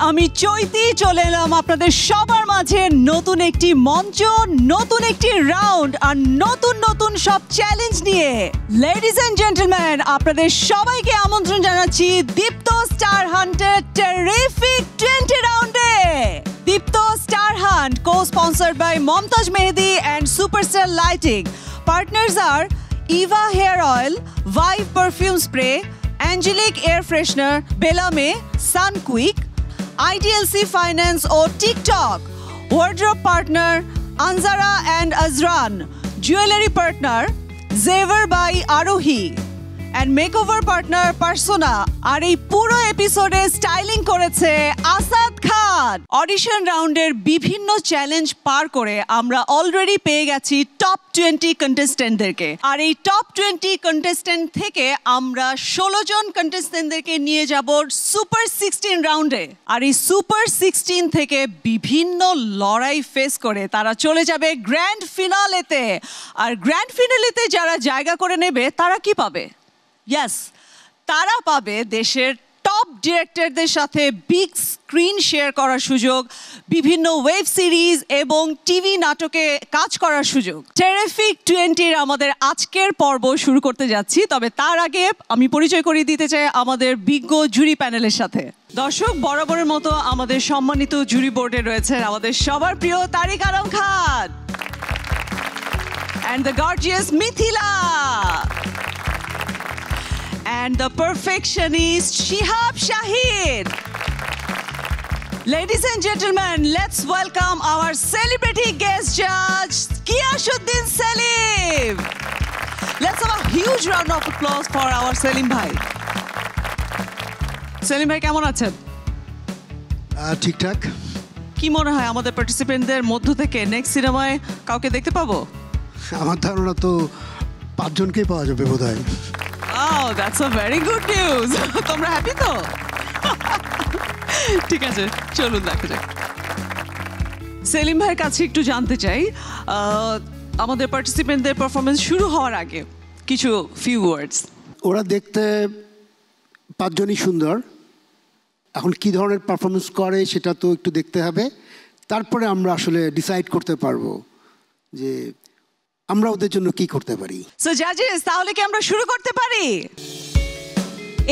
আমি চৈতি চলে এলাম আপনাদের সবার মাঝে নতুন একটি মঞ্চ, নতুন একটি রাউন্ড আর নতুন নতুন সব চ্যালেঞ্জ নিয়ে। লেডিজ এন্ড জেন্টলম্যান, আপনাদের সবাইকে আমন্ত্রণ জানাচ্ছি দীপ্ত স্টার হান্টের টেরিফিক 20 রাউন্ডে। Deepto star Hunt co-sponsored by Momtaj Mehdi and Superstar Lighting. Partners are Eva Hair Oil, Vive Perfume Spray, Angelic Air Freshener, Belame, Sunquick, IDLC Finance or TikTok. Wardrobe partner Anzara and Azran. Jewelry partner Zever by Arohi. And makeover partner Persona. আর এই পুরো এপিসোডে styling করেছে আসাদ খান। Audition রাউন্ডের বিভিন্ন challenge পার করে আমরা already পেয়ে গেছি টপ 20 কন্টেস্টেন্টদেরকে। আর এই টপ 20 কন্টেস্টেন্ট থেকে আমরা 16 জন কন্টেস্টেন্টদেরকে নিয়ে যাব সুপার 16 রাউন্ডে। আর এই সুপার 16 থেকে বিভিন্ন লড়াই ফেস করে তারা চলে যাবে গ্র্যান্ড ফিনালেতে। আর গ্র্যান্ড ফিনালেতে যারা জায়গা করে নেবে তারা কি পাবে? ইয়েস, তারা পাবে দেশের টপ ডিরেক্টরদের সাথে বিগ স্ক্রিন শেয়ার করার সুযোগ, বিভিন্ন ওয়েব সিরিজ এবং টিভি নাটকে কাজ করার সুযোগ। টেরিফিক 20 আমাদের আজকের পর্ব শুরু করতে যাচ্ছি, তবে তার আগে আমি পরিচয় করিয়ে দিতে চাই আমাদের বিজ্ঞ জুরি প্যানেলের সাথে। দর্শক, বরাবরের মতো আমাদের সম্মানিত জুরি বোর্ডে রয়েছেন আমাদের সবার প্রিয় তারিক Alam Khan and the gorgeous Mithila and the perfectionist Shihab Shahid. Ladies and gentlemen, let's welcome our celebrity guest judge, Kiyashuddin Salim. Let's have a huge round of applause for our Salim bhai. Salim bhai, কেমন আছেন? ঠিকঠাক। কি মনে হয় আমাদের পার্টিসিপেন্টদের মধ্য থেকে next সিনেমায় কাউকে দেখতে পাবো? আমার ধারণা তো 5 জনকেই পাওয়া যাবে বোধহয়। Oh, that's a very good news. তোমরা হ্যাপি তো? ঠিক আছে, চলুন দেখা যাক। সেলিম ভাইয়ের কাছে একটু জানতে চাই, আমাদের পার্টিসিপেন্টদের পারফরমেন্স শুরু হওয়ার আগে কিছু ফিউ ওয়ার্ডস। ওরা দেখতে 5 জনই সুন্দর, এখন কি ধরনের পারফরমেন্স করে সেটা তো একটু দেখতে হবে, তারপরে আমরা আসলে ডিসাইড করতে পারবো যে আমরা ওদের জন্য কি করতে পারি। সো জাজেস, তাহলে কি আমরা শুরু করতে পারি?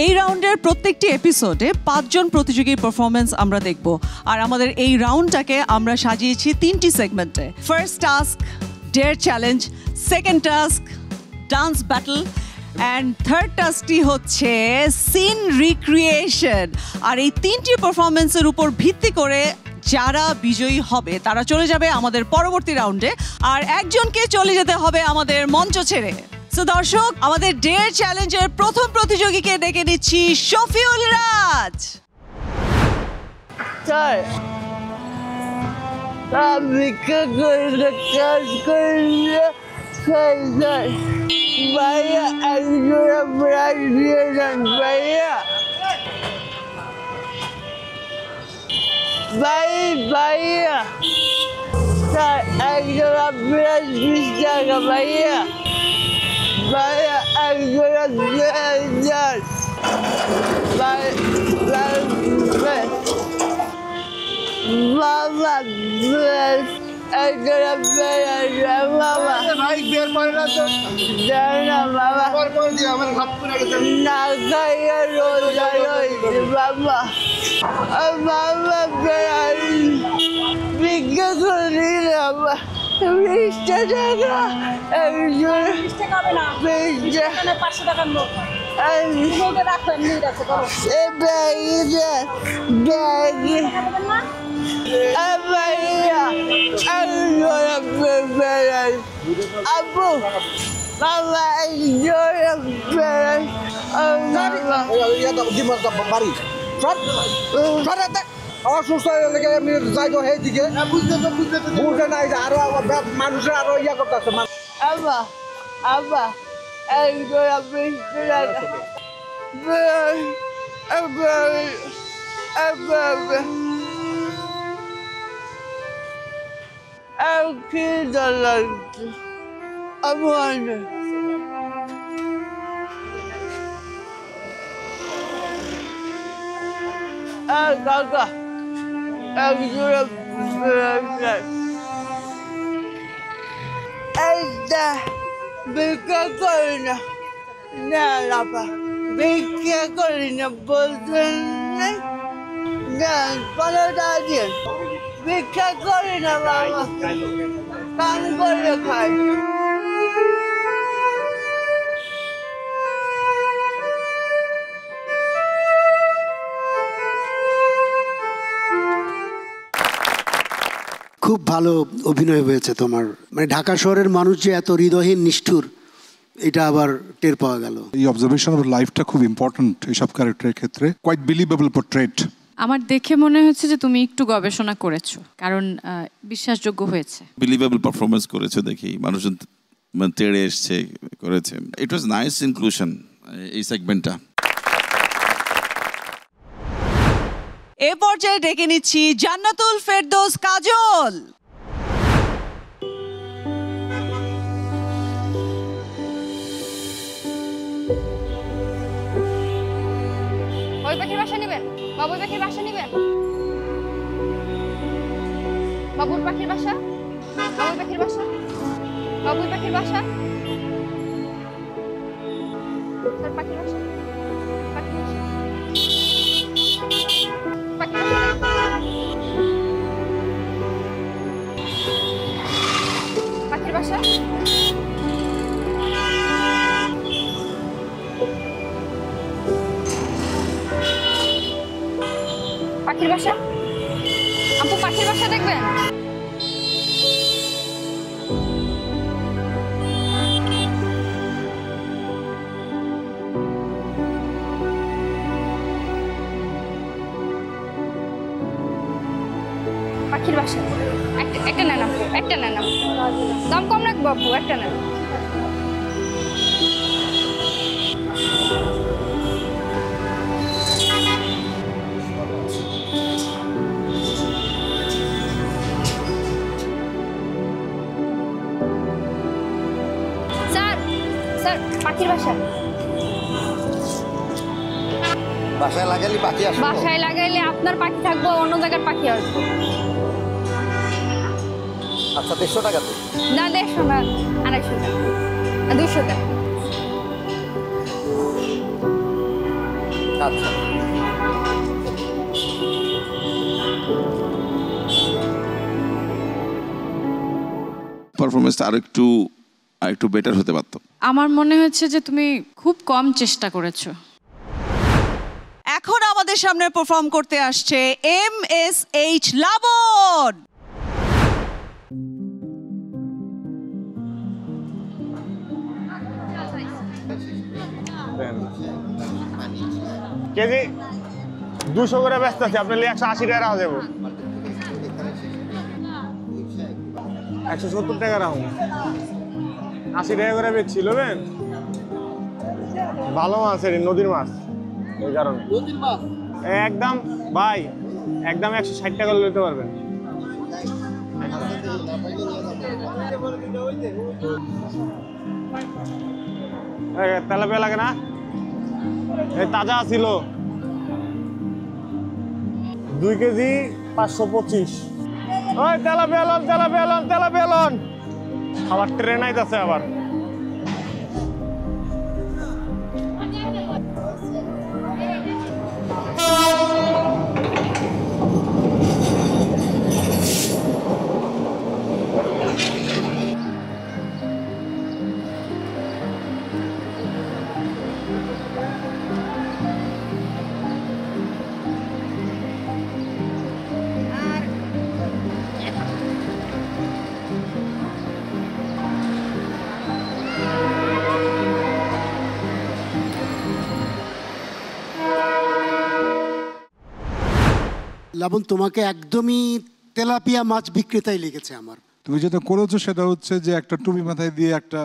এই রাউন্ডের প্রত্যেকটি এপিসোডে 5 জন প্রতিযোগীর পারফরমেন্স আমরা দেখব। আর আমাদের এই রাউন্ডটাকে আমরা সাজিয়েছি 3টি সেগমেন্টে। First task dare challenge, second task dance battle and third টাস্কটি হচ্ছে সিন রিক্রিয়েশন। আর এই 3টি পারফরমেন্সের উপর ভিত্তি করে যারা বিজয়ী হবে তারা চলে যাবে আমাদের পরবর্তী রাউন্ডে, আর একজনকে চলে যেতে হবে আমাদের মঞ্চ ছেড়ে। সো দর্শক, আমাদের ডেয়ার চ্যালেঞ্জের প্রথম প্রতিযোগীকে ডেকে নিচ্ছি শফিউল রাজ। Bahia, agora Brasília, Bahia, Bahia, agora Brasília, Mama, agora Brasília, Mama. Vai ver para lá tu. Jangan Mama. Por dia, aman khap pura kita. Nagaya roda, Mama. Mama berani, bikin sendiri apa? Bisa jaga, bisa kabe na, bisa. Karena pasal kan lo. Ini udah rakyat ni dah sekarang. Baiknya, baik. Apa ya? Aku berani. Abu, Mama berani. Mama. Ya tak gimana tak bari. Shot, shot attack. অসুস্থ হয়ে গেলে আমি যাই তো এই দিকে বুঝতে নাই যে আরো মানুষের আরো ইয়া করতেছে। আব্বা আব্বা একজন আপনি কি দরকার আমার Gaga. একজোড়া এইটা ভিক্ষা করি না না লাপা ভিক্ষা করি না বলছেন না 15 টাকা দিয়ে ভিক্ষা করি না বাবা কান করে খাই খুব ভালো অভিনয় হয়েছে তোমার, মানে ঢাকা শহরের মানুষ যে এত হৃদয়হীন নিষ্ঠুর এটা আবার টের পাওয়া গেল। এই অবজারভেশন অফ লাইফটা খুব ইম্পর্ট্যান্ট এইসব ক্যারেক্টারের ক্ষেত্রে। Quite believable portrait. আমার দেখে মনে হচ্ছে যে তুমি একটু গবেষণা করেছো, কারণ বিশ্বাসযোগ্য হয়েছে। বিলিভেবল পারফরমেন্স করেছে দেখি, মানুষজন মানে তেড়ে এসছে করেছে। ইট ওয়াজ নাইস ইনক্লুশন এই সেগমেন্টটা। এ পর্যায়ে ডেকে নিচ্ছি জান্নাতুল ফেরদৌস কাজল। ওই পাখির বাসা নেবেন? বাবুই পাখির বাসা নেবেন? বাবুর পাখির বাসা? বাবুই পাখির বাসা? বাবুই পাখির বাসা? স্যার পাখির বাসা? পাখির বাসা? পাখির বাসা? পাখির বাসা? পাখির বাসা? আপু পাখির বাসা দেখবেন? পাখির বাসা একটা নেন আপু, একটা নেন আপু, দাম কম রাখবো আপু, একটা নেন। স্যার পাখির বাসা? বাসায় লাগাইলে পাখি আসবে? বাসায় লাগাইলে আপনার পাখি থাকবো, অন্য জায়গার পাখি আসবো। আচ্ছা 150 টাকা তো? না 150 না, 250 টাকা, 200 টাকা। আচ্ছা পারফরমেন্সটা আরেকটু বেটার হতে পারতো। আমার মনে হচ্ছে যে তুমি খুব কম চেষ্টা করেছো। এখন আমাদের সামনে পারফর্ম করতে আসছে MSH লাবণ। কেজি 200 করে ব্যস্ত আছে, আপনার 180 টাকা রাখা যাবো, 170 টাকা রাখুন, 80 টাকা করে বেচছিল। ভালো মাছ, নদীর মাছ, এই কারণে একদম ভাই একদম 160 টাকা নিতে পারবেন। তেলাপিয়া লাগে না? এই তাজা ছিল 2 কেজি 525। ওই তেলাপিয়া লন, তেলাপিয়া লন, তেলাপিয়া লন। আবার ট্রেন আইতাছে আবার। লাবণ, তোমাকে একদমই তেলাপিয়া মাছ বিক্রেতাই লেগেছে আমার। তুমি যেটা করেছো সেটা হচ্ছে যে একটা টুপি মাথায় দিয়ে একটা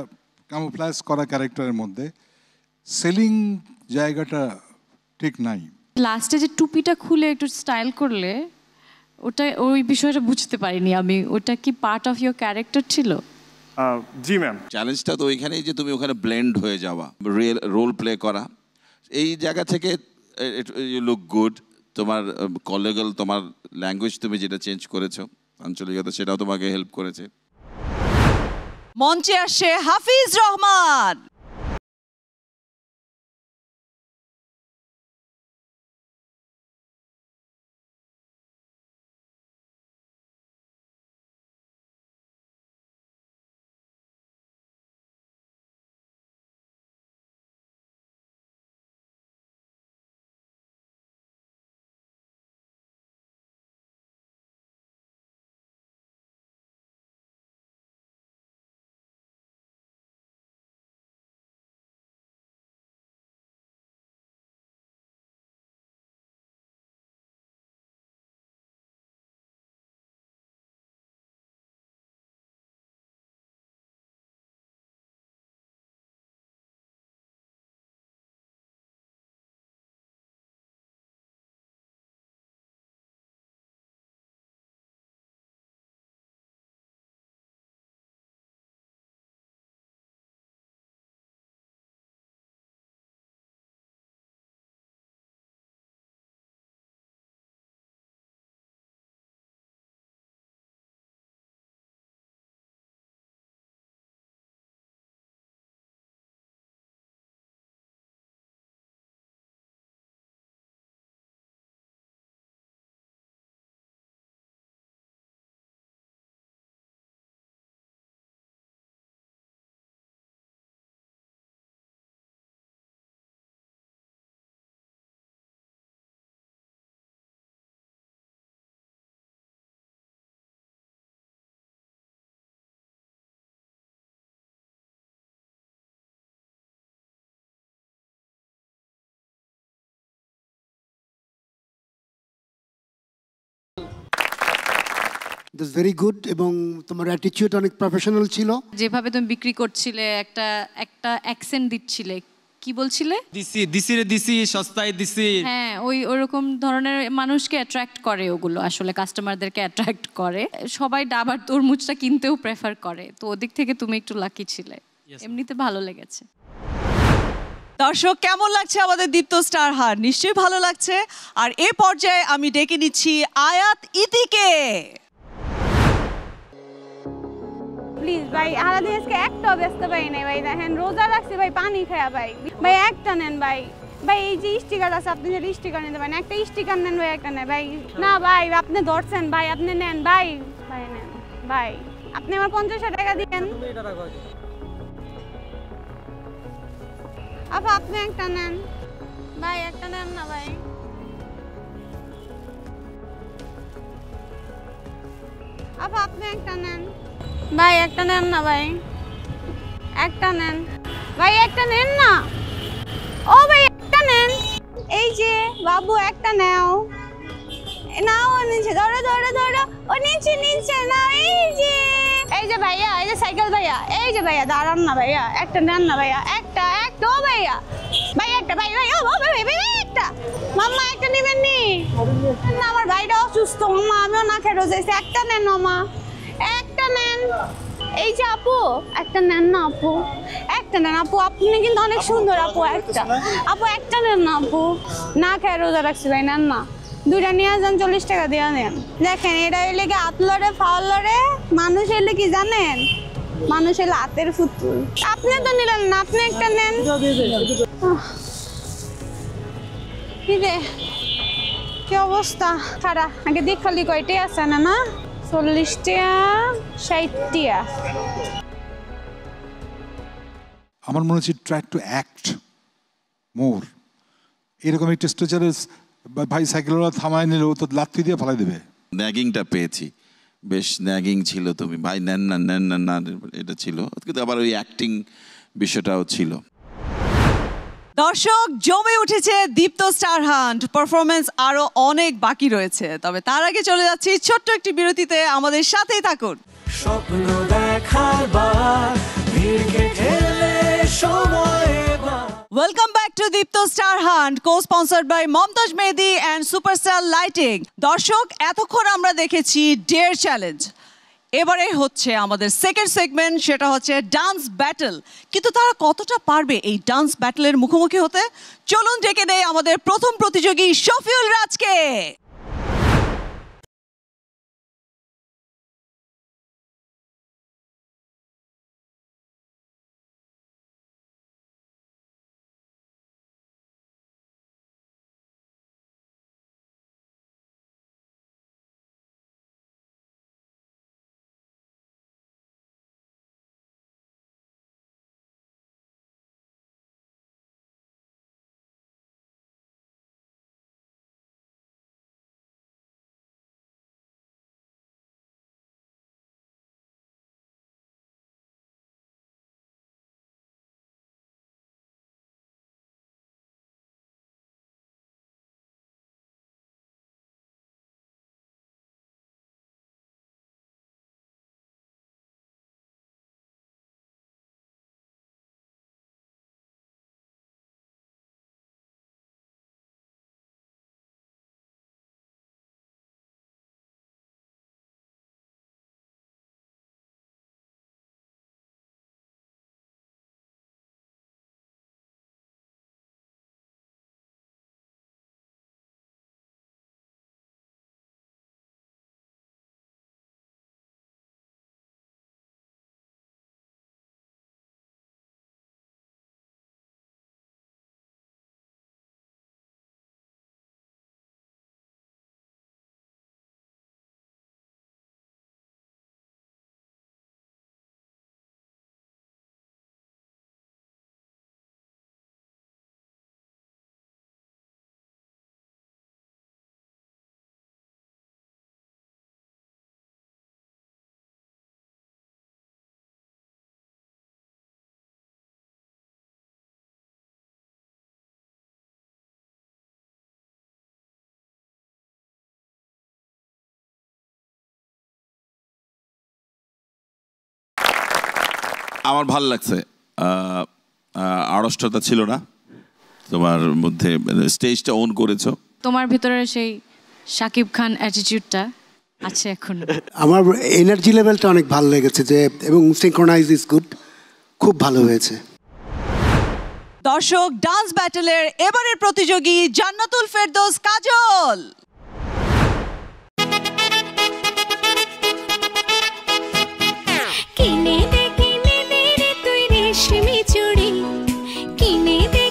কামোফ্ল্যাজ করা ক্যারেক্টারের মধ্যে সেলিং জায়গাটা ঠিক নাই। লাস্টে যে টুপিটা খুলে একটু স্টাইল করলে, ওটা ওই বিষয়টা বুঝতে পারিনি আমি। ওটা কি পার্ট অফ ইয়োর ক্যারেক্টার ছিল? জি ম্যাম। চ্যালেঞ্জটা তো ওইখানেই যে তুমি ওখানে ব্লেন্ড হয়ে যাওয়া, রোল প্লে করা, এই জায়গা থেকে ইউ লুক গুড। তোমার কলিগাল তোমার ল্যাঙ্গুয়েজ তুমি যেটা চেঞ্জ করেছো আঞ্চলিকতা, সেটাও তোমাকে হেল্প করেছে। মঞ্চে আসে হাফিজ রহমান। দিস ভেরি গুড, এবং তোমার অ্যাটিটিউড অনেক প্রফেশনাল ছিল। যেভাবে তুমি বিক্রি করছিলে, একটা একটা অ্যাকসেন্ট দিচ্ছিলে, কি বলছিলে? দিছি সস্তায় দিছি। হ্যাঁ, ওরকম ধরনের মানুষকে অ্যাট্রাক্ট করে, ওগুলো আসলে কাস্টমারদেরকে অ্যাট্রাক্ট করে। সবাই ডাবার তরমুজটা কিনতেও প্রেফার করে, তো ওদিক থেকে তুমি একটু লাকি ছিলে। এমনিতে ভালো লেগেছে। দর্শক, কেমন লাগছে আমাদের দীপ্ত স্টার হান্ট? নিশ্চয়ই ভালো লাগছে। আর এ পর্যায়ে আমি ডেকে নিচ্ছি আয়াত ইতিকে। প্লিজ ভাই, আলাদিন আজকে একটাও ব্যস্ত পাই নাই ভাই। দেখেন রোজা রাখছি ভাই, পানি খায়া ভাই। ভাই একটা নেন ভাই। ভাই এই যে স্টিকার আছে, আপনি যে স্টিকার নিতে পারেন, একটা স্টিকার নেন ভাই, একটা নেন ভাই। না ভাই, আপনি ধরছেন ভাই, আপনি নেন ভাই। ভাই নেন ভাই, আপনি আমার 50 টাকা দিবেন। আপা আপনি একটা নেন ভাই, একটা নেন না ভাই। আপা আপনি একটা নেন ভাই, একটা নেন না ভাই, একটা নেন ভাই, একটা নেন না। ও ভাই একটা নেন। এই যে বাবু একটা নাও, নাও নিচে, ধরো ধরো ধরো, ও নিচে নিচে না। এই যে ভাইয়া, এই যে সাইকেল ভাইয়া, এই যে ভাইয়া দাঁড়ান না ভাইয়া, একটা নেন না ভাইয়া, একটা একটা। ও ভাইয়া ভাই একটা, ভাই ভাই ও ভাই ভাই একটা। মাম্মা একটা নেবেন নি? না আমার ভাইটা অসুস্থ মাম্মা, আমিও না খেয়ে রোজাইছি, একটা নেন মামা, একটা নেন। এই যে আপু একটা নেন না আপু, একটা নেন আপু, আপনি কিন্তু অনেক সুন্দর আপু, একটা আপু একটা নেন না আপু, না খেয়ে রোজা রাখছি ভাই, নেন না। দুইটা নিয়ে যান, 40 টাকা দিয়ে নেন। দেখেন এটা এলে কি হাত লড়ে ফাউল লড়ে, মানুষ এলে কি জানেন, মানুষ এলে হাতের ফুতুল। আপনি তো নিলেন না, আপনি একটা নেন। কি রে, কি অবস্থা খারাপ। আগে দেখ খালি কয়টাই আছে না? না 40 টাকা 60 টাকা। আমার মনে হচ্ছে ট্রাই টু অ্যাক্ট মোর। এরকম একটা স্ট্রেচারে ভাই সাইকেলওয়ালা থামায় নিলে ও তো লাথি দিয়ে ফেলাই দেবে। ন্যাগিংটা পেয়েছি, বেশ ন্যাগিং ছিল তুমি, ভাই নেন না নেন না না, এটা ছিল। কিন্তু আবার ওই অ্যাক্টিং বিষয়টাও ছিল। দর্শক, জমে উঠেছে দীপ্ত স্টার হান্ট। পারফরমেন্স আরো অনেক বাকি রয়েছে, তবে তার আগে চলে যাচ্ছি ছোট্ট একটি বিরতিতে। আমাদের সাথেই থাকুন। স্বপ্ন দেখার বার, ভিড়কে ঠেলে সময়। Welcome back to Deepto star hunt, co sponsored by Momtaz Mehedi and superstar lighting. দর্শক, এতক্ষণ আমরা দেখেছি ডেয়ার চ্যালেঞ্জ। এবারে হচ্ছে আমাদের সেকেন্ড সেগমেন্ট, সেটা হচ্ছে ডান্স ব্যাটল। কিন্তু তারা কতটা পারবে এই ডান্স ব্যাটলের মুখোমুখি হতে? চলুন ডেকে দেই আমাদের প্রথম প্রতিযোগী শফিউল রাজকে। আমার ভাল লাগছে, আড়ষ্টতা ছিল না তোমার মধ্যে, স্টেজটা অন করেছো। তোমার ভিতরে সেই শাকিব খান অ্যাটিটিউডটা আছে এখন। আমার এনার্জি লেভেলটা অনেক ভালো লেগেছে, যে এবং সিনক্রোনাইজ ইজ গুড, খুব ভালো হয়েছে। দর্শক, ডান্স ব্যাটলের এবারের প্রতিযোগী জান্নাতুল ফেরদৌস কাজল। কিনে দে রে তুই রেশমি চুড়ি, কিনে দে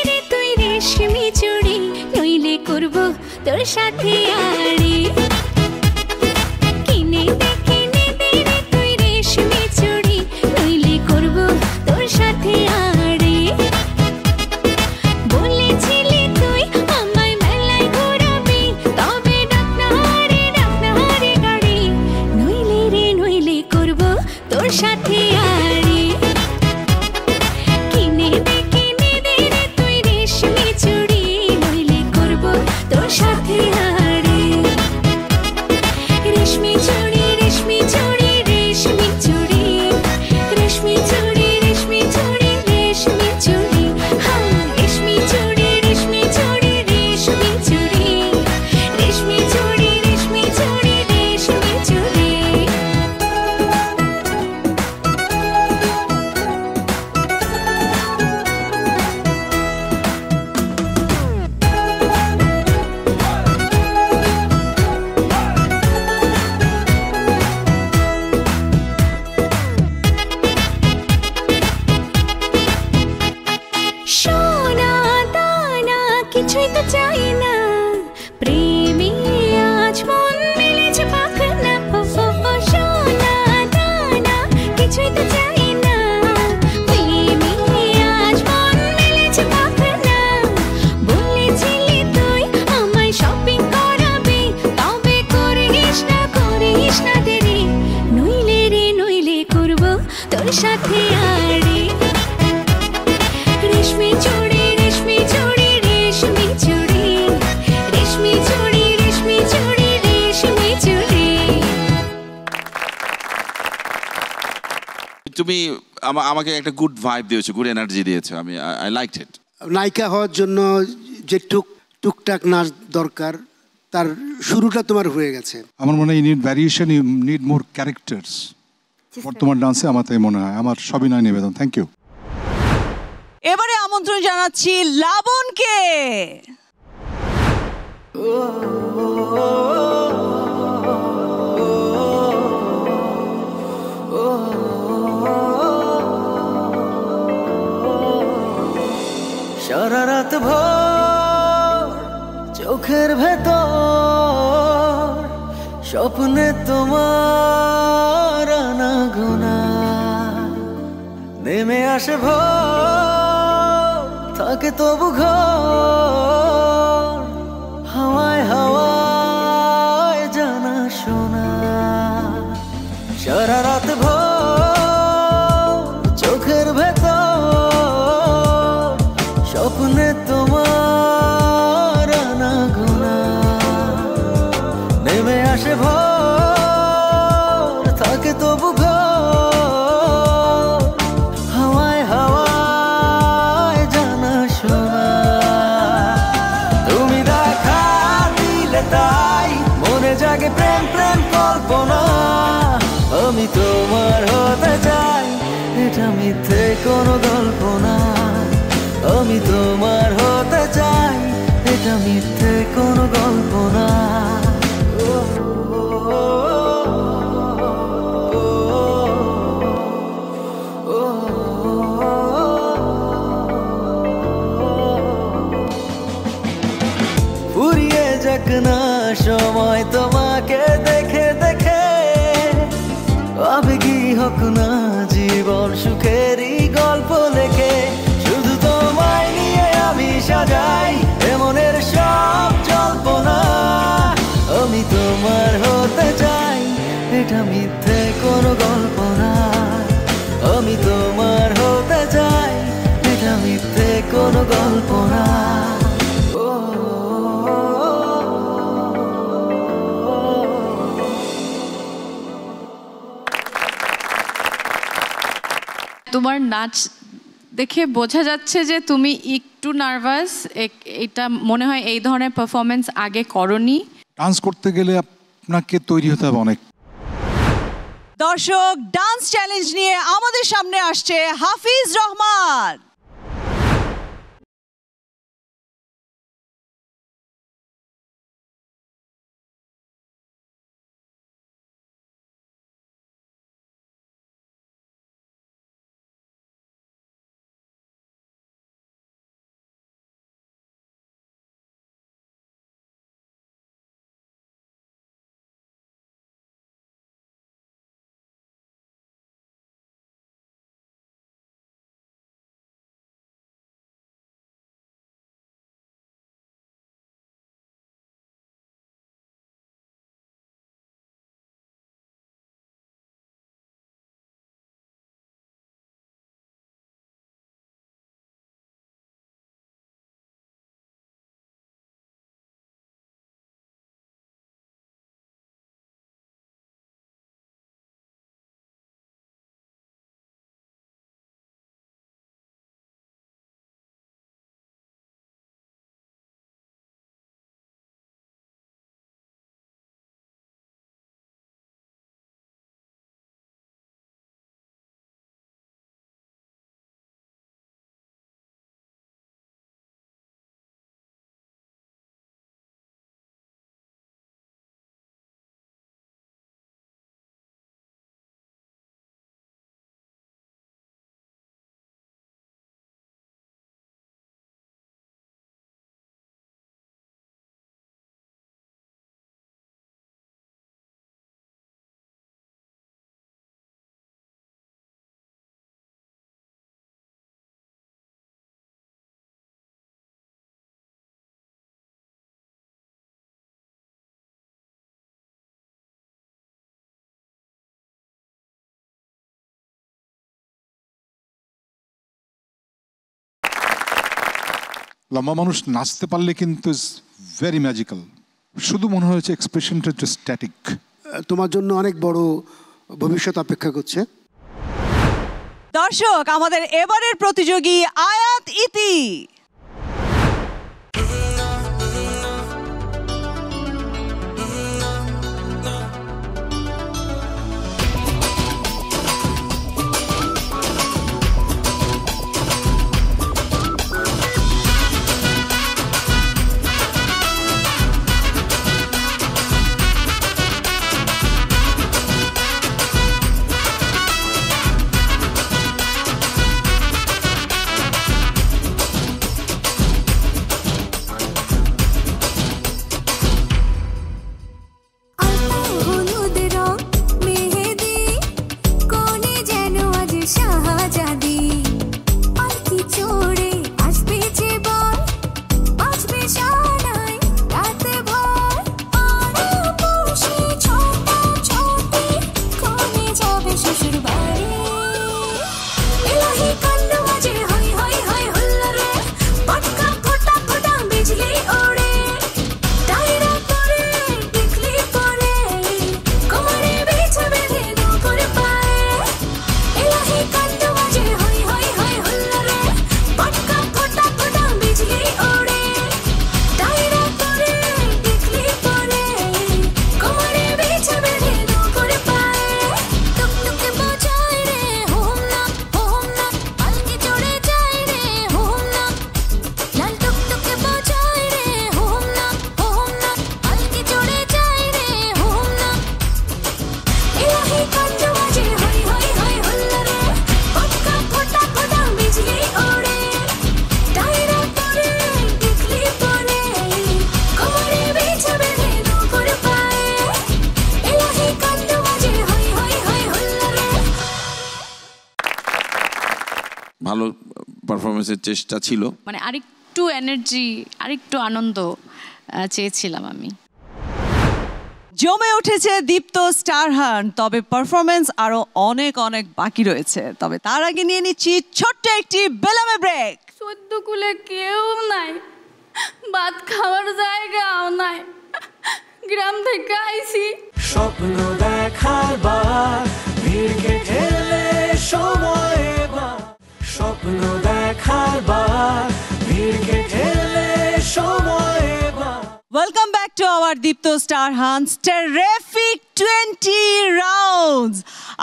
রে তুই রেশমি চুড়ি, নইলে করব তোর সাথে আড়ি। কিনে দে রে তুই রেশমি চুড়ি, নইলে করব তোর সাথে আড়ি। বলেছিলি তুই আমায় মেলায় ঘোরাবি, তবে ডাক না রে গাড়ি, নইলে রে নইলে করব তোর সাথে আড়ি। কিনে দে রে তুই রেশমি চুড়ি, নইলে করব তোর সাথে আড়ি। রেশমি চুড়ি রেশমি চুড়ি রেশমি চুড়ি, রেশমি চুড়ি রেশমি চুড়ি রেশমি চুড়ি, হ্যাঁ রেশমি চুড়ি রেশমি চুড়ি রেশমি চুড়ি, রেশমি চুড়ি রেশমি চুড়ি রেশমি চুড়ি। সোনা দানা কিছুই তো চাই না, প্রেমে আজ মন মিলেছে পাখনা। সোনা দানা কিছুই তো চাই না, প্রেমে আজ মন মিলেছে পাখনা। বলেছিলি তুই আমায় শপিং করাবি, তবে করিস না দেরি, নইলে রে নইলে করব তোর সাথে আড়ি। রেশমি চুড়ি রেশমি চুড়ি রেশমি চুড়ি, রেশমি চুড়ি রেশমি চুড়ি রেশমি চুড়ি। তুমি আমাকে একটা গুড ভাইব দিয়েছো, গুড এনার্জি দিয়েছো, আমি আই লাইকড ইট। নায়িকা হওয়ার জন্য যে টুকটাক নাচ দরকার তার শুরুটা তোমার হয়ে গেছে। আমার মনে হয় you need variation, you need more characters তোমার ডান্সে, আমার তাই মনে হয়। আমার সবিনয় নিবেদন। Thank you. এবারে আমন্ত্রণ জানাচ্ছি লাবণকে। সারা রাত ভোর চোখের ভেতর স্বপ্নে তোমার আনাগোনা নেমে আসে ভোর, থাকে তবু ঘর হাওয়ায় হাওয়ায় জানা শোনা। সারা রাত ভোর চোখের ভেতর স্বপ্নে তোমার আনাগোনা নেমে আসে ভোর, থাকে তবু ঘর হাওয়ায় হাওয়ায় জানা শোনা। তুমি দেখা দিলে তাই মনে জাগে প্রেম প্রেম কল্পনা। আমি তোমার হতে চাই, এটা মিথ্যে কোনো গল্প না। আমি তোমার হতে চাই, এটা মিথ্যে কোনো গল্প না। ফুরিয়ে যাক না সময় তোমাকে দেখে দেখে, আবেগী হোক না জীবন সুখেরই গল্প লেখে। শুধু তোমায় নিয়ে আমি সাজাই এমনের সব জল্পনা। আমি তোমার হতে চাই, এটা মিথ্যে কোনো গল্প না। আমি তোমার হতে চাই, এটা মিথ্যে কোনো গল্প না। তোমার নাচ দেখে বোঝা যাচ্ছে যে তুমি একটু নার্ভাস। এটা মনে হয় এই ধরনের পারফরমেন্স আগে করনি। ডান্স করতে গেলে আপনাকে তৈরি হতে হবে অনেক। দর্শক, ডান্স চ্যালেঞ্জ নিয়ে আমাদের সামনে আসছে হাফিজ রহমান। লম্বা মানুষ নাচতে পারলে কিন্তু ভেরি ম্যাজিক্যাল। শুধু মনে হয়েছে এক্সপ্রেশনটা একটু স্ট্যাটিক। তোমার জন্য অনেক বড় ভবিষ্যৎ অপেক্ষা করছে। দর্শক, আমাদের এবারের প্রতিযোগী আয়াত ইতি। ভালো পারফরমেন্সের চেষ্টা ছিল। মানে আরেকটু এনার্জি, আরেকটু আনন্দ চেয়েছিলাম আমি। জমে উঠেছে দীপ্ত স্টার হান্ট, তবে পারফরমেন্স আরো অনেক অনেক বাকি রয়েছে। তবে তার আগে নিয়ে নিচ্ছি ছোট্ট একটি বেলামে ব্রেক। সদ্য কুলে কেউ নাই, ভাত খাওয়ার জায়গাও নাই, গ্রাম থেকে আইছি স্বপ্ন দেখার বার, ভিড়কে ঠেলে সময় এবার। স্বপ্ন দেখার বার, ভিড়কে ঠেলে সময় এবার। Welcome back to our Deepto star hunts terrific 20 rounds.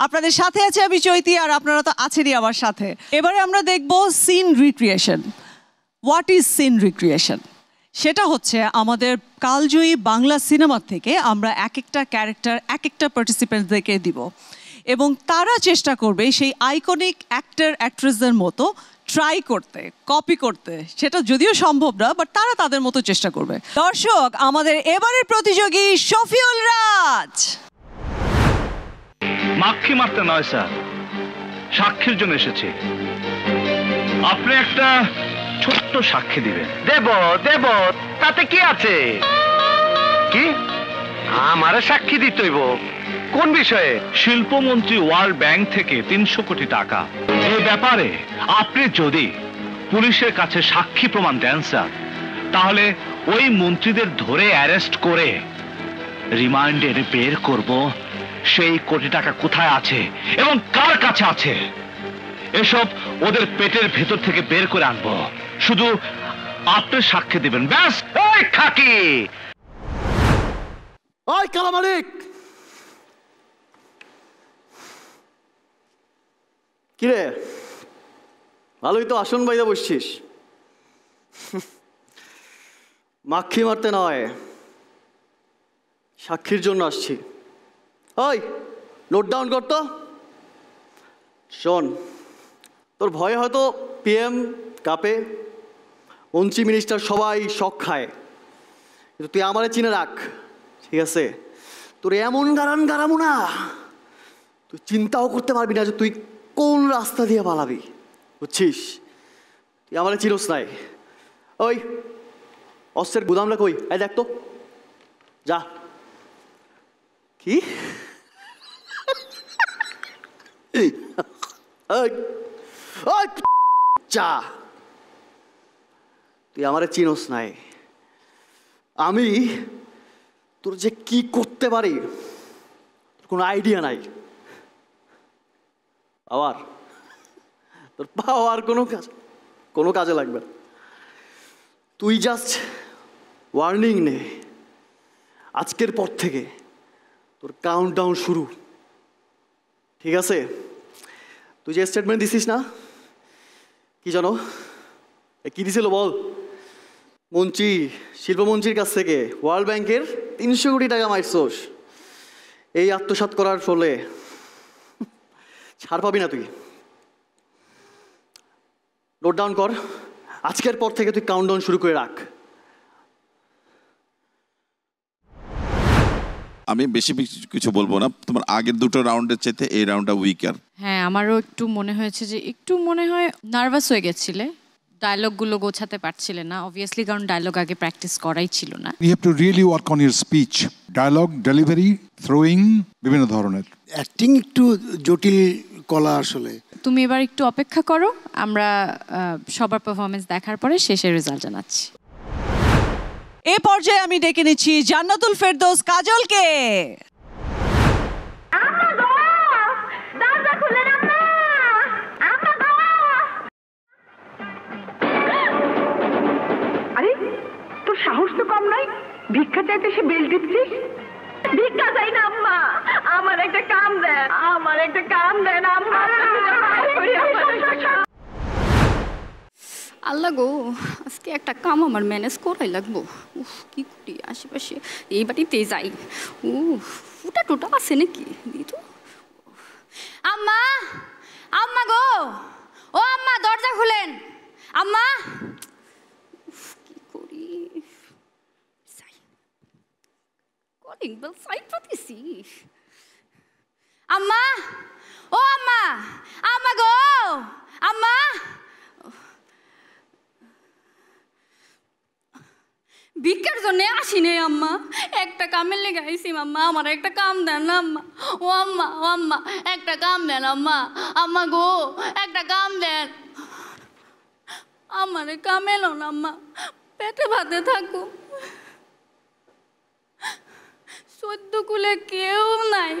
আপনাদের সাথে আছে আমি চৈতি, আর আপনারা তো আছেনই আমার সাথে। এবারে আমরা দেখব scene recreation. What is scene recreation? সেটা হচ্ছে আমাদের কালজয়ী বাংলা সিনেমা থেকে আমরা এক একটা ক্যারেক্টার এক একটা পার্টিসিপেন্টদেরকে দিব, এবং তারা চেষ্টা করবে সেই আইকনিক অ্যাক্টর অ্যাক্ট্রেসদের মতো ট্রাই করতে, কপি করতে। সেটা যদিও সম্ভব না, বাট তারা তাদের মতো চেষ্টা করবে। দর্শক, আমাদের এবারের প্রতিযোগী শফিউল রাজ। মাক্ষী মারতে নয় স্যার, সাক্ষীর জন্য এসেছি। আপনি একটা ছোট্ট সাক্ষী দিবেন। দেব দেব, তাতে কি আছে? কি আমারে সাক্ষী দিতে হইব? কোন বিষয়ে? শিল্পমন্ত্রী ওয়ার্ল্ড ব্যাংক থেকে 300 কোটি টাকা, এই ব্যাপারে আপনি যদি পুলিশের কাছে সাক্ষী প্রমাণ দেন স্যার, তাহলে ওই মন্ত্রীদের ধরে অ্যারেস্ট করে রিমান্ডে বের করব সেই কোটি টাকা কোথায় আছে এবং কার কাছে আছে, এসব ওদের পেটের ভেতর থেকে বের করে আনবো। শুধু আপনি সাক্ষী দিবেন, ব্যাস। ওই খাকি, ওই কালা মালিক, কিরে ভালোই তো আসন বাইদা বসছিস। মাক্ষী মারতে নয়, সাক্ষীর জন্য আসছি। ওই নোট ডাউন কর তো। শোন, তোর ভয়ে হয়তো পিএম কাপে, মন্ত্রী মিনিস্টার সবাই শখ খায়, কিন্তু তুই আমারে চিনে রাখ, ঠিক আছে? তোর এমন গারান গারামো না, তুই চিন্তাও করতে পারবি না যে তুই কোন রাস্তা দিয়ে পালাবি, বুঝছিস? তুই আমারে চিনোস নাই। ওই অস্ত্রের গুদামটা কই? এই দেখ তো, যা। কি যা, তুই আমারে চিনোস নাই। আমি তোর যে কি করতে পারি কোনো আইডিয়া নাই। আবার তোর পাওয়ার কোনো কাজে লাগবে না। তুই জাস্ট ওয়ার্নিং নে, আজকের পর থেকে তোর কাউন্টডাউন শুরু, ঠিক আছে? তুই যে স্টেটমেন্ট দিছিস না, কি জানো কি দিছিল বল? মন্ত্রী, শিল্পমন্ত্রীর কাছ থেকে ওয়ার্ল্ড ব্যাংকের 300 কোটি টাকা মাইরছোস। এই আত্মসাৎ করার ফলে ছাড় পাবি না তুই। নোট ডাউন কর, আজকের পর থেকে তুই কাউন্টডাউন শুরু করে রাখ। আমি বেশি কিছু বলবো না, তোমার আগের দুটো রাউন্ডের চাইতে এই রাউন্ডটা উইকার। হ্যাঁ, আমারও একটু মনে হয়েছে যে একটু মনে হয় নার্ভাস হয়ে গেছিলে, ডায়লগগুলো গোছাতে পারছিলে না, অবভিয়াসলি, কারণ ডায়লগ আগে প্র্যাকটিস করাই ছিল না। You have to really work on your speech, dialogue, delivery, throwing, বিভিন্ন ধরনের। অ্যাক্টিং একটু জটিল কলা আসলে। তুমি এবার একটু অপেক্ষা করো, আমরা সবার পারফরমেন্স দেখার পরে শেষের রেজাল্ট জানাচ্ছি। এই পর্যায়ে আমি ডেকে নিচ্ছি জান্নাতুল ফেরদৌস কাজলকে। আরে তোর সাহস তো কম নাই, ভিক্ষা চাইতে সে বেল টিপছিস। ভিক্ষা চাই না আম্মা, আমার একটা কাম দেন, আমার একটা কাম দেন আম্মা। আল্লাহ গো, আজকে একটা কাম আমার ম্যানেজ করাই লাগবো। উফ, কি করি, আশেপাশে এই বাড়িতে যাই। ফুটা টুটা আছে নাকি? তো আম্মা, আম্মা গো, ও আম্মা, দরজা খুলেন আম্মা। কি করি, কলিং বেল সাইড পাতিছি। আম্মা, ও আম্মা, আম্মা গো, আম্মা। ভিক্ষার জন্য আসি নেই আম্মা, একটা কামের লেগে আইসি আম্মা, আমার একটা কাম দেন না আম্মা। ও আম্মা একটা কাম দেন আম্মা, আম্মা গো একটা কাম দেন। আমারে কাম এলো না আম্মা, পেটে ভাতে থাকো। 14 কুলে কেউ নাই,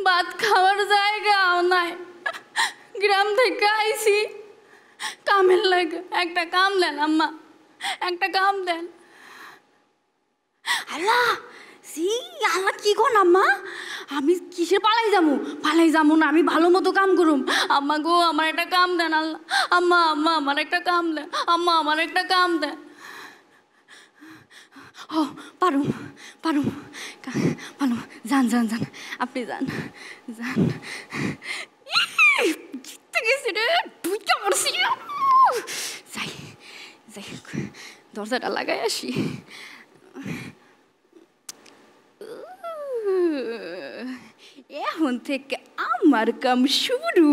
ভাত খাওয়ার জায়গাও নাই, গ্রাম থেকে আইসি কামের লাগে, একটা কাম দেন আম্মা, একটা কাম দেন। আল্লাহ আল্লাহ কি কোন আম্মা, আমি কিসের পালাই যাবো না, আমি ভালো মতো কাম করুম। আম্মা গো আমার একটা কাম দেন আল্লাহ, আম্মা আমার একটা কাম দেন, আম্মা আমার একটা কাম দেন। ও পারুম যান আপনি যান জিততে গেছি রে, ঢুইকা পড়ছি। যাই দরজাটা লাগাই আসি। এখন থেকে আমার কাম শুরু।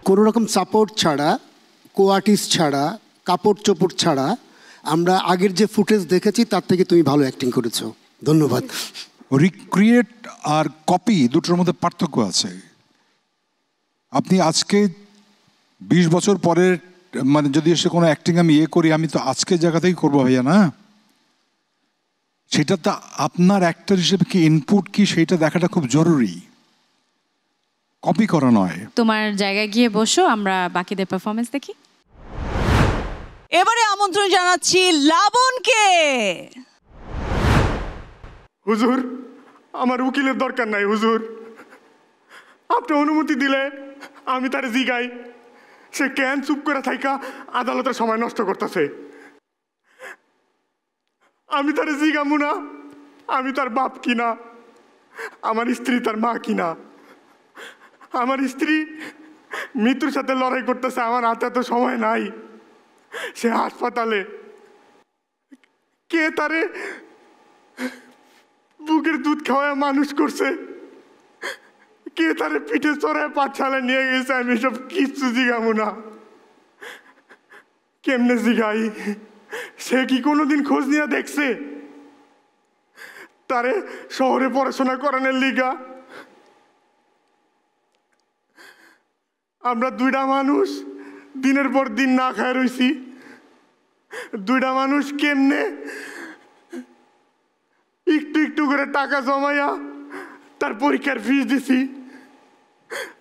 কোনো রকম সাপোর্ট ছাড়া, কো আর্টিস্ট ছাড়া, কাপড় চোপড় ছাড়া আমরা আগের যে ফুটেজ দেখেছি তার থেকে তুমি ভালো অ্যাক্টিং করেছো, ধন্যবাদ। রিক্রিয়েট আর কপি দুটোর মধ্যে পার্থক্য আছে। আপনি আজকে 20 বছর পরের মানে যদি এসে কোনো অ্যাক্টিং আমি করি, আমি তো আজকের জায়গাতেই করবো ভাইয়া না, সেটা তো আপনার অ্যাক্টর হিসেবে কি ইনপুট কি সেইটা দেখাটা খুব জরুরি, কপি করা নয়। তোমার জায়গায় গিয়ে বসো, আমরা বাকিদের পারফরমেন্স দেখি। এবারে আমন্ত্রণ জানাচ্ছি লাবণকে। হুজুর আমার উকিলের দরকার নাই হুজুর, আপনি অনুমতি দিলে আমি তার জিগাই সে কেন চুপ করে থাইকা আদালতের সময় নষ্ট করতেছে। আমি তার জিগামু না আমি তার বাপ কিনা, আমার স্ত্রী তার মা কিনা। আমার স্ত্রী মৃত্যুর সাথে লড়াই করতেছে, আমার হাতে এত সময় নাই। সে হাসপাতালে, কে তারে বুকের দুধ খাওয়ায় মানুষ করছে, কে তারে পিঠে চড়ায় পাঠশালায় নিয়ে গেছে, আমি সব কিচ্ছু জিগামু না। কেমনে জিগাই? সে কি কোনোদিন খোঁজ নিয়ে দেখছে তারে শহরে পড়াশোনা করানোর লিগা? আমরা 2টা মানুষ দিনের পর দিন না খায় রইছি। 2টা মানুষ কেমনে একটু করে টাকা জমাইয়া তার পরীক্ষার ফিস দিছি,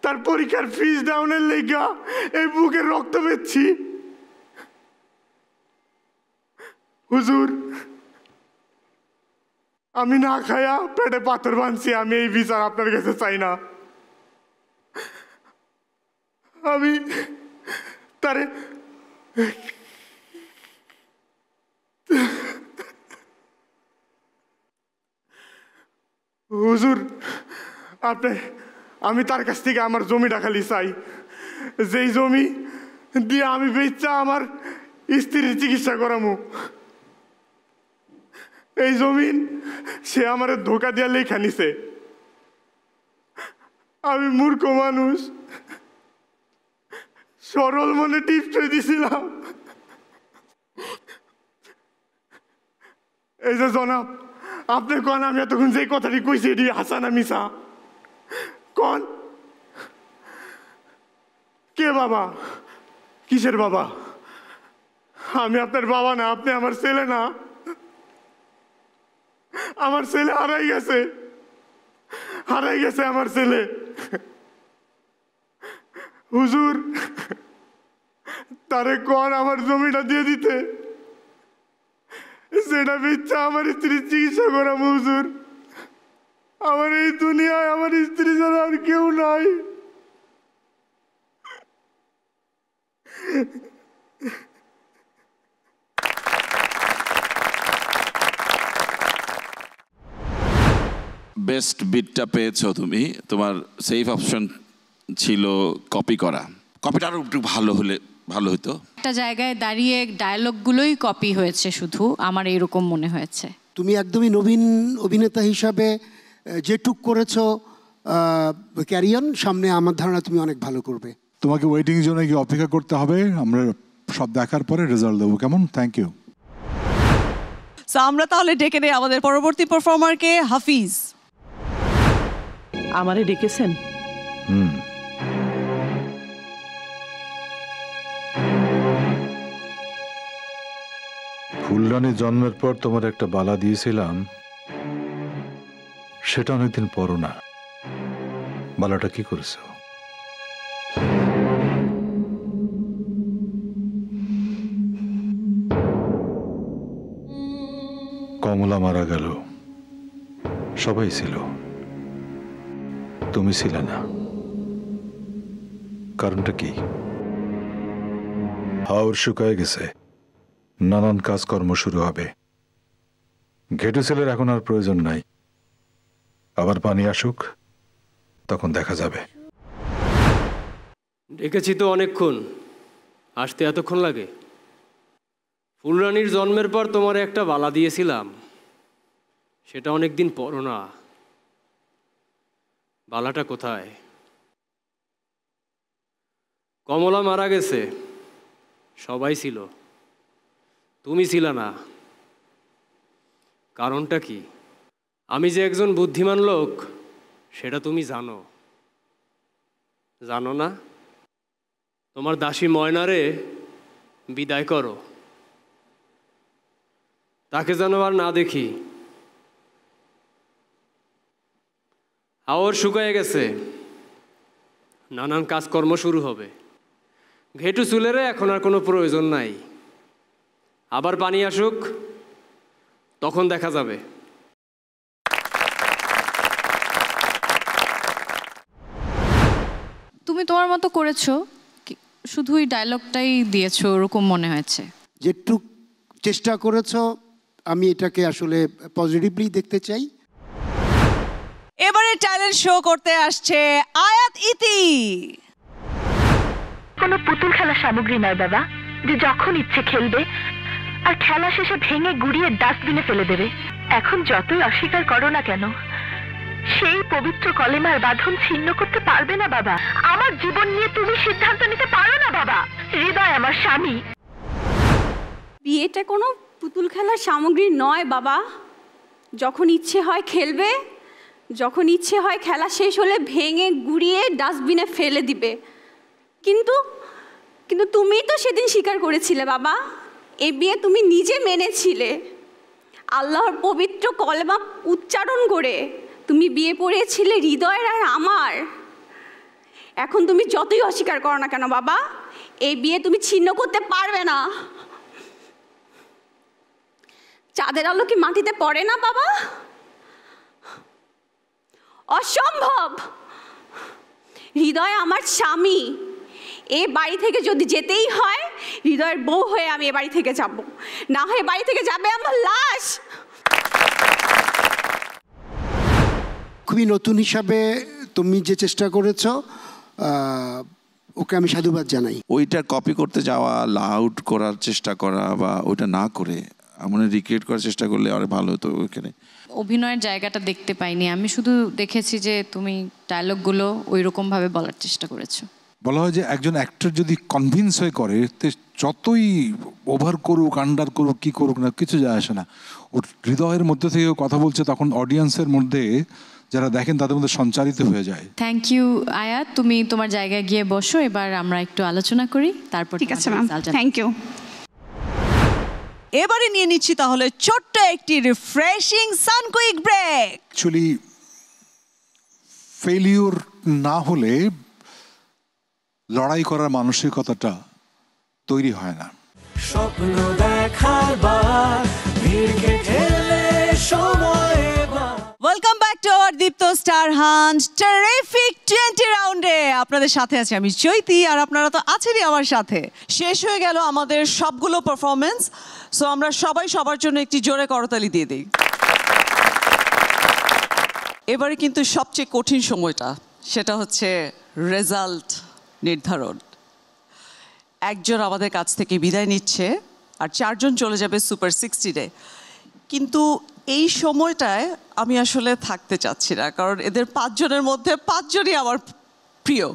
তার পরীক্ষার ফিস ডাউনের লেগা এই বুকের রক্ত বেচছি। হুজুর আমি না খায়া পেটে পাথর বাঁধছি, আমি এই বিচার আপনার কাছে চাই না। আমি তারে হুজুর আমি তার কাছ থেকে আমার জমিটা খালি চাই, যেই জমি দিয়ে আমি বেচা আমার স্ত্রীর চিকিৎসা করামু। এই জমিন সে আমার ধোকা দিয়া লেখা নিছে। আমি মূর্খ মানুষ, সরল মনে টিপস দিছিলাম। এই যে জনাব আপনি কন, আমি এতক্ষণ যে কথাটি কইছি এটি হাসা না মিশা? কন কে বাবা? কিসের বাবা? আমি আপনার বাবা না, আপনি আমার ছেলে না। আমার ছেলে হারাই গেছে আমার ছেলে। হুজুর তারে কন আমার জমিটা দিয়ে দিতে, সেটা বেচা আমার স্ত্রীর চিকিৎসা করাম। হুজুর আমার এই দুনিয়ায় আমার স্ত্রী ছাড়া আর কেউ নাই। বেস্ট বিটটা পেয়েছো তুমি, তোমার সেফ অপশন ছিল কপি করা। কপিটা আরো একটু ভালো হলে ভালো হতো। একটা জায়গায় দাঁড়িয়ে ডায়লগগুলোই কপি হয়েছে শুধু, আমার এরকম মনে হয়েছে। তুমি একদমই নবীন অভিনেতা হিসাবে যেটুক করেছো ক্যারিয়ন, সামনে আমার ধারণা তুমি অনেক ভালো করবে। তোমাকে ওয়েটিং জোনে গিয়ে অপেক্ষা করতে হবে, আমরা সব দেখার পরে রেজাল্ট দেবো, কেমন? Thank you. সো আমরা তাহলে ডেকে নেই আমাদের পরবর্তী পারফর্মারকে, হাফিজ। আমারে ডেকেছেন? ফুলরানী জন্মের পর তোমার একটা বালা দিয়েছিলাম, সেটা অনেকদিন পরও না। বালাটা কি করেছো? কমলা মারা গেল, সবাই ছিল, তুমি ছিলে না। কারণটা কি? হাওর শুকায় গেছে, নানান কাজকর্ম শুরু হবে। ঘেটু ছেলের এখন আর প্রয়োজন নাই, আবার পানি আসুক, তখন দেখা যাবে। ডেকেছি তো অনেকক্ষণ, আসতে এতক্ষণ লাগে? ফুলরানীর জন্মের পর তোমার একটা বালা দিয়েছিলাম, সেটা অনেকদিন পরও না। বালাটা কোথায়? কমলা মারা গেছে, সবাই ছিল, তুমি ছিলে না। কারণটা কি? আমি যে একজন বুদ্ধিমান লোক সেটা তুমি জানো, জানো না? তোমার দাসী ময়নারে বিদায় করো, তাকে যেন আর না দেখি। হাওর শুকায় গেছে, নানান কাজকর্ম শুরু হবে। ঘেটু চুলেরে এখন আর কোনো প্রয়োজন নাই, আবার পানি আসুক, তখন দেখা যাবে। তুমি তোমার মতো করেছো, শুধুই ডায়লগটাই দিয়েছো ওরকম মনে হয়েছে। যেটুক চেষ্টা করেছো আমি এটাকে আসলে পজিটিভলি দেখতে চাই। এবারে ট্যালেন্ট শো করতে আসছে আয়াত ইতি। কোনো পুতুল খেলার সামগ্রী নয় বাবা, যে যখন ইচ্ছে খেলবে আর খেলা শেষে ভেঙে গুড়িয়ে ডাস্টবিনে ফেলে দেবে। এখন যতই অস্বীকার করো না কেন, সেই পবিত্র কলেমার বাঁধন ছিন্ন করতে পারবে না বাবা। আমার জীবন নিয়ে তুমি সিদ্ধান্ত নিতে পারো না বাবা। হৃদয় আমার স্বামী। বিয়েটা কোনো পুতুল খেলার সামগ্রী নয় বাবা। যখন ইচ্ছে হয় খেলবে, যখন ইচ্ছে হয় খেলা শেষ হলে ভেঙে গুড়িয়ে ডাস্টবিনে ফেলে দিবে। কিন্তু কিন্তু তুমিই তো সেদিন স্বীকার করেছিলে বাবা, এই বিয়ে তুমি নিজে মেনেছিলে। আল্লাহর পবিত্র কলেমা উচ্চারণ করে তুমি বিয়ে পড়িয়েছিলে হৃদয়ের আর আমার। এখন তুমি যতই অস্বীকার করো না কেন বাবা, এই বিয়ে তুমি ছিন্ন করতে পারবে না। চাঁদের আলো কি মাটিতে পড়ে না বাবা? অসম্ভব। হৃদয় আমার স্বামী, এ বাড়ি থেকে যদি যেতেই হয় হৃদয়ের বউ হয়ে আমি এ বাড়ি থেকে যাব, না হয় বাড়ি থেকে যাবে আমার লাশ। খুবই নতুন হিসাবে তুমি যে চেষ্টা করেছো, ওকে আমি সাধুবাদ জানাই। ওইটা কপি করতে যাওয়া, লাউড করার চেষ্টা করা বা ওইটা না করে আমরা রিক্রিয়েট করার চেষ্টা করলে আরো ভালো হতো। ওইখানে অভিনয়ের জায়গাটা দেখতে পাইনি, আমি শুধু দেখেছি যে তুমি ডায়লগগুলো ওই রকমভাবে বলার চেষ্টা করেছো। বলা হয় যে একজন অ্যাক্টর যদি কনভিন্স হয়ে করে, যতই ওভার করুক, আন্ডার করুক, কী করুক না, কিছু যায় আসে না। ওর হৃদয়ের মধ্যে থেকে কথা বলছে, তখন অডিয়েন্সের মধ্যে যারা দেখেন তাদের মধ্যে সঞ্চারিত হয়ে যায়। থ্যাংক ইউ আয়াত, তুমি তোমার জায়গায় গিয়ে বসো, এবার আমরা একটু আলোচনা করি, তারপর ঠিক আছে ম্যাম, থ্যাংক ইউ। এবারে নিয়ে নিচ্ছি তাহলে ছোট্ট একটি রিফ্রেশিং সানকুইক ব্রেক। অ্যাকচুয়ালি ফেলিউর না হলে লড়াই করার মানসিকতাটা তৈরি হয় না। স্বপ্ন দেখার বার, ভিড়কে ঠেলে সময়। Welcome back to our Deepto star hunt terrific 20 রাউন্ডে। আপনাদের সাথে আছি আমি চৈতি, আর আপনারা তো আছেনই আমার সাথে। শেষ হয়ে গেল আমাদের সবগুলো পারফরমেন্স, সো আমরা সবাই সবার জন্য একটি জোরে করতালি দিয়ে দিই। এবারে কিন্তু সবচেয়ে কঠিন সময়টা, সেটা হচ্ছে রেজাল্ট নির্ধারণ। একজন আমাদের কাছ থেকে বিদায় নিচ্ছে আর 4 জন চলে যাবে সুপার 60-এ। কিন্তু এই সময়টায় আমি আসলে থাকতে চাচ্ছি না, কারণ এদের 5 জনের মধ্যে 5 জনই আমার প্রিয়।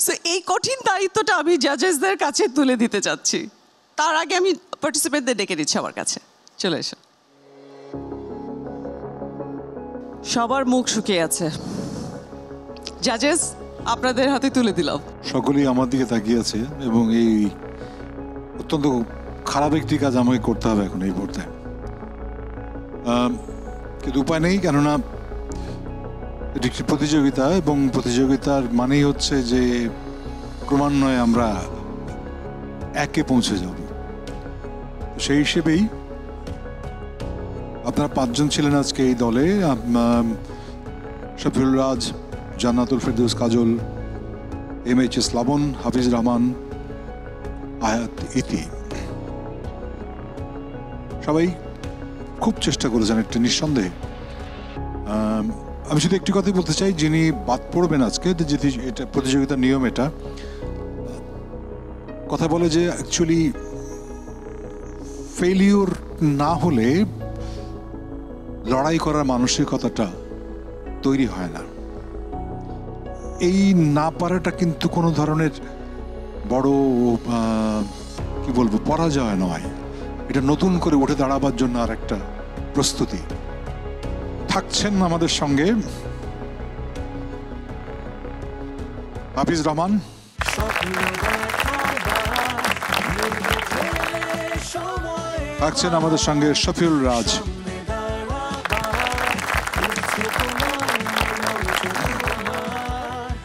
সো এই কঠিন দায়িত্বটা আমি জাজেসদের কাছে তুলে দিতে চাচ্ছি। তার আগে আমি পার্টিসিপেন্টদের ডেকে দিচ্ছি আমার কাছে, চলে এসো। সবার মুখ শুকিয়ে আছে, জাজেস আপনাদের হাতে তুলে দিলাম। সকলেই আমার দিকে তাকিয়ে আছে এবং এই অত্যন্ত খারাপ একটি কাজ আমাকে করতে হবে এখন এই মুহূর্তে, কিন্তু উপায় নেই, কেননা এটি একটি প্রতিযোগিতা এবং প্রতিযোগিতার মানেই হচ্ছে যে ক্রমান্বয়ে আমরা একে পৌঁছে যাব। সেই হিসেবেই আপনারা 5 জন ছিলেন আজকে এই দলে, শফিউল রাজ, জান্নাতুল ফেরদৌস কাজল, MHS লাবণ, হাফিজ রহমান, আয়াত, ইতি। সবাই খুব চেষ্টা করেছেন একটা নিঃসন্দেহে। আমি শুধু একটি কথাই বলতে চাই, যিনি বাদ পড়বেন আজকে, যদি এটা প্রতিযোগিতার নিয়ম, এটা কথা বলে যে অ্যাকচুয়ালি ফেলিওর না হলে লড়াই করার মানসিকতাটা তৈরি হয় না। এই না পারাটা কিন্তু কোনো ধরনের বড় কি বলবো পরাজয় নয়, এটা নতুন করে উঠে দাঁড়াবার জন্য আর একটা প্রস্তুতি। থাকছেন আমাদের সঙ্গে হাফিজ রহমান, থাকছেন আমাদের সঙ্গে শফিউল রাজ,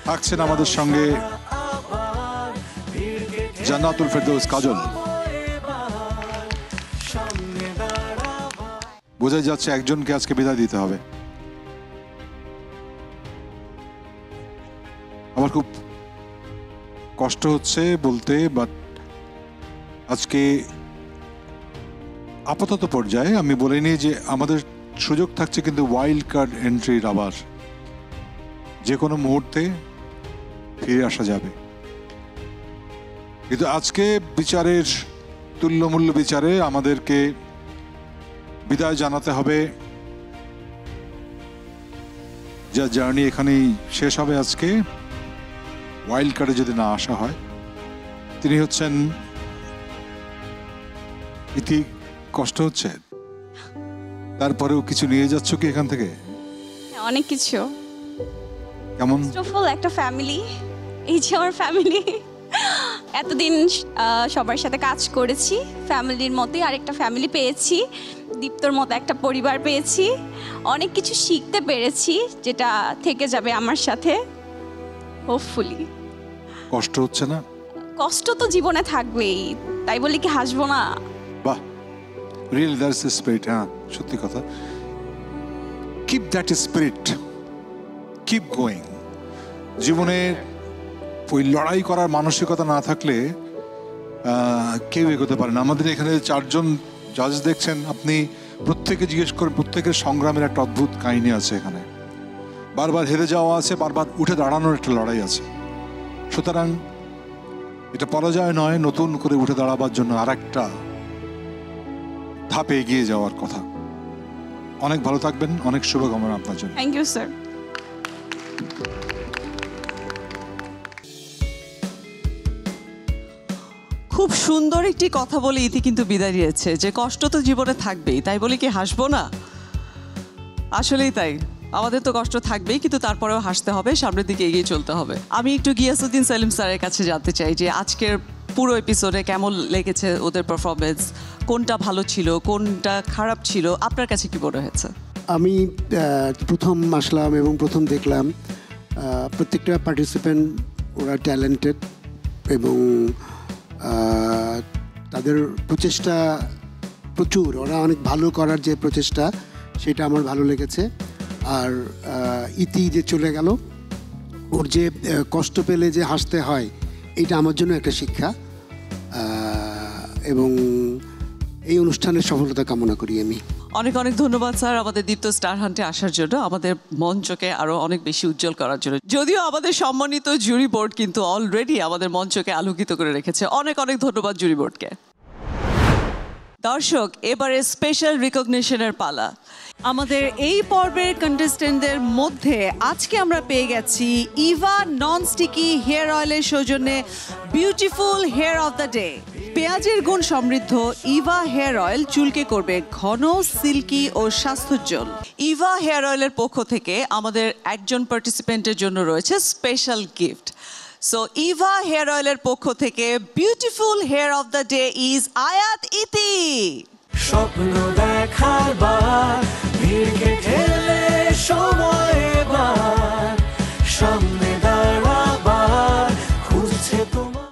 থাকছেন আমাদের সঙ্গে জান্নাতুল ফেরদৌস কাজল। বোঝাই যাচ্ছে একজনকে আজকে বিদায় দিতে হবে। আমার খুব কষ্ট হচ্ছে বলতে, বাট আজকে আপাতত পর্যায়ে আমি বলে নিই যে আমাদের সুযোগ থাকছে কিন্তু ওয়াইল্ড কার্ড এন্ট্রির, আবার যে কোনো মুহূর্তে ফিরে আসা যাবে। কিন্তু আজকে বিচারের তুল্যমূল্য বিচারে আমাদেরকে বিদায় জানাতে হবে, যা জার্নি এখানেই শেষ হবে আজকে, ওয়াইল্ড কার্ডে যদি না আসা হয়। তিনি হচ্ছেন ইতি। কষ্ট হচ্ছে, তারপরেও কিছু নিয়ে যাচ্ছ কি এখান থেকে? অনেক কিছু। কেমন? একটা ফ্যামিলি, এই যে আমার ফ্যামিলি, এতদিন সবার সাথে কাজ করেছি, ফ্যামিলির মতোই আরেকটা ফ্যামিলি পেয়েছি, দীপ্তর মতো একটা পরিবার পেয়েছি, অনেক কিছু শিখতে পেরেছি যেটা থেকে যাবে আমার সাথে হোপফুলি। কষ্ট হচ্ছে না? কষ্ট তো জীবনে থাকবেই, তাই বলি কি হাসবো না? বাহ, রিয়েলি দ্যাটস দ্য স্পিরিট। হ্যাঁ, সত্যি কথা। Keep that spirit, keep going. জীবনের ওই লড়াই করার মানসিকতা না থাকলে কেউ এগোতে পারে না। আমাদের এখানে 4 জন জাজ দেখছেন, আপনি প্রত্যেকে জিজ্ঞেস করেন, প্রত্যেকের সংগ্রামের একটা অদ্ভুত কাহিনী আছে এখানে। বারবার হেরে যাওয়া আছে, বারবার উঠে দাঁড়ানোর একটা লড়াই আছে। সুতরাং এটা পরাজয় নয়, নতুন করে উঠে দাঁড়াবার জন্য আর একটা ধাপে এগিয়ে যাওয়ার কথা। অনেক ভালো থাকবেন, অনেক শুভকামনা আপনার জন্য। Thank you sir. খুব সুন্দর একটি কথা বলে ইতি কিন্তু বিদায় দিয়েছে যে কষ্ট তো জীবনে থাকবেই, তাই বলে কি হাসবো না? আসলেই তাই, আমাদের তো কষ্ট থাকবেই, কিন্তু তারপরেও হাসতে হবে, সামনের দিকে এগিয়ে চলতে হবে। আমি একটু গিয়াসউদ্দিন সেলিম স্যারের কাছে জানতে চাই যে আজকের পুরো এপিসোডে কেমন লেগেছে ওদের পারফরমেন্স, কোনটা ভালো ছিল, কোনটা খারাপ ছিল, আপনার কাছে কি মনে হয়েছে? আমি প্রথম আসলাম এবং প্রথম দেখলাম প্রত্যেকটা পার্টিসিপেন্ট ওরা ট্যালেন্টেড এবং তাদের প্রচেষ্টা প্রচুর, ওরা অনেক ভালো করার যে প্রচেষ্টা সেটা আমার ভালো লেগেছে। আর ইতি যে চলে গেল, ওর যে কষ্ট পেলে যে হাসতে হয়, এটা আমার জন্য একটা শিক্ষা। এবং এই অনুষ্ঠানের সফলতা কামনা করি আমি। অনেক অনেক ধন্যবাদ স্যার আমাদের দীপ্ত স্টার হান্টে আসার জন্য, আমাদের মঞ্চকে আরো অনেক বেশি উজ্জ্বল করার জন্য। যদিও আমাদের সম্মানিত জুরি বোর্ড কিন্তু অলরেডি আমাদের মঞ্চকে আলোকিত করে রেখেছে। অনেক অনেক ধন্যবাদ জুরি বোর্ডকে। দর্শক, এবারে স্পেশাল রিকগনিশনের পালা। আমাদের এই পর্বের কন্টেস্টেন্টদের মধ্যে আজকে আমরা পেয়ে গেছি ইভা নন স্টিকি হেয়ার অয়েলের সৌজন্যে beautiful hair of the day. পেঁয়াজের গুণ সমৃদ্ধ ইভা হেয়ার অয়েল চুলকে করবে ঘন, সিল্কি ও স্বাস্থ্যোজ্জ্বল। ইভা হেয়ার অয়েলের পক্ষ থেকে আমাদের একজন পার্টিসিপেন্টের জন্য রয়েছে special gift. So Eva hair অয়েলের পক্ষ থেকে beautiful hair of the day is Ayat Iti. স্বপ্ন দেখার বার ভিড়কে ঠেলে সময় এবার সামনে দাঁড়াবার খুঁজছে তোমার।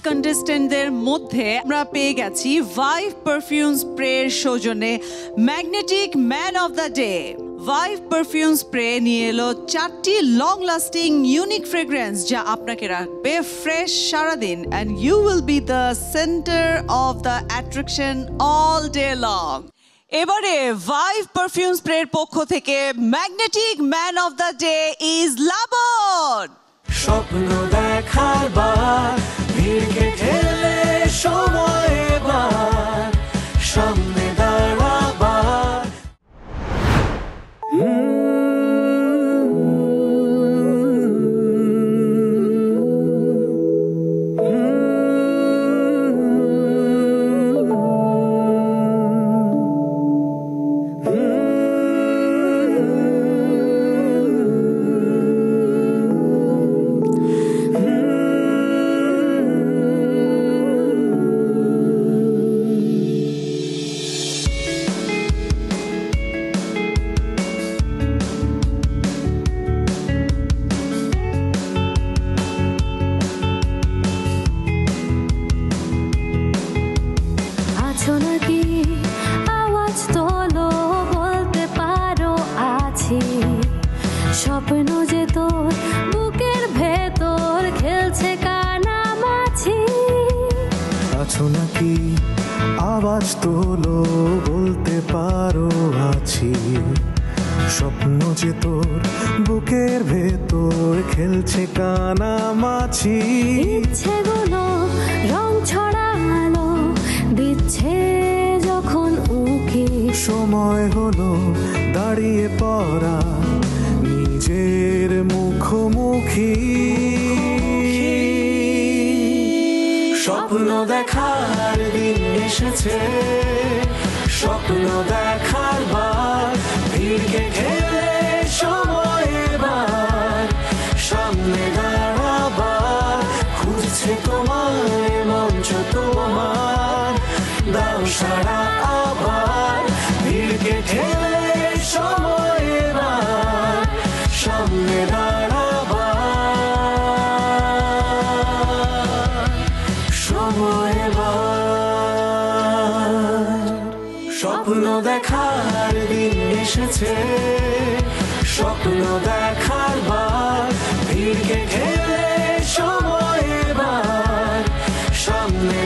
কন্টেস্টেন্টদের মধ্যে আমরা পেয়ে গেছি ভাইভ পারফিউম স্প্রের সৌজন্যে magnetic man of the day. Vibe perfume spray নিয়ে এলো 4টি লং লাস্টিং ইউনিক ফ্রেগ্রেন্স যা আপনাকে রাখবে ফ্রেশ সারাদিন, and you will be the centre of the attraction all day long. এবারে ভাইভ পারফিউম স্প্রের পক্ষ থেকে magnetic man of the day is Labon. স্বপ্ন দেখার বার ভিড়কে ঠেলে সময় এবার সামনে দাঁড়াবার। স্বপ্ন যে তোর বুকের ভেতর খেলছে কানামাছি। আছো নাকি আওয়াজ তোলো বলতে পারো আছি, স্বপ্ন যে তোর বুকের ভেতর খেলছে কানামাছি। ইচ্ছেগুলো রং ছড়ালো দিচ্ছে যখন উকি, সময় হলো দাঁড়িয়ে পড়া নিজের মুখোমুখি। স্বপ্ন দেখার দিন এসেছে, স্বপ্ন দেখার বার ভিড়কে ঠেলে সময় এবার সামনে দাঁড়াবার খুঁজছে তোমায় মঞ্চ তোমার, দাও সারা আবার ভিড়কে ঠেলে সময় এবার সামনে দাঁড়াবার সময় এবার। স্বপ্ন দেখার দিন এসেছে, স্বপ্ন দেখার বার ভিড়কে ঠেলে সময় এবার সামনে